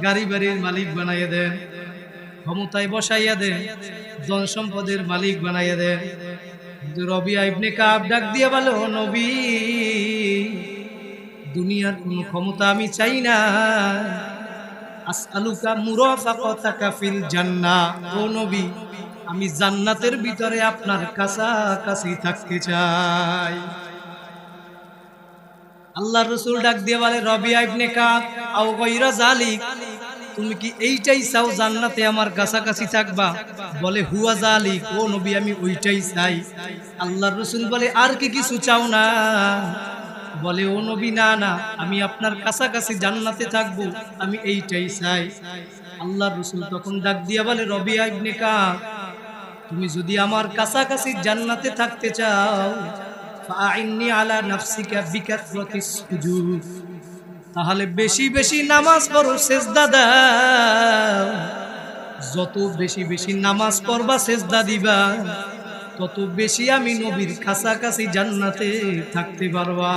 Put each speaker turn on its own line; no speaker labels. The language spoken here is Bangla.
গাড়ি বাড়ির মালিক বানাইয়া দেন, ক্ষমতায় বসাইয়া দেন, ধন সম্পদের মালিক বানাইয়া দেন। কিন্তু রবিয়া ইবনে কাব ডাক দিয়ে বলে, ও নবী, দুনিয়ার কোনো ক্ষমতা আমি চাই না। আসআলুকা মুরাফাকাতাকা ফিল জান্নাহ, ও নবী, আমি জান্নাতের ভিতরে আপনার কাছাকাছি থাকতে চাই। আল্লাহর রাসূল ডাক দিয়ে বলে, রবিয়া ইবনে কাব, আও গায়রা যালিক, তুমি কি এইটাই চাও জান্নাতে আমার কাছাকাছি থাকবা? বলে, হুয়া যালিক, ও নবী, আমি ওইটাই চাই। আল্লাহর রাসূল বলে, আর কি কিছু চাও না? বলে, ও নবী, না না, আমি আপনার কাছাকাছি জান্নাতে থাকবো, আমি এইটাই চাই। আল্লাহর রাসূল তখন ডাক দিয়া বলে, রবিয়া ইবনে কাব, তুমি যদি আমার কাছাকাছি জান্নাতে থাকতে চাও, ফাআইন্নি আলা নাফসিকা বিকাসরাতিস সুজুদ, তাহলে বেশি বেশি নামাজ পড়ো, সেজদা দাও। যত বেশি বেশি নামাজ পড়বা, সেজদা দিবা, তত বেশি আমি নবীর কাছাকাছি জান্নাতে থাকতে পারবা।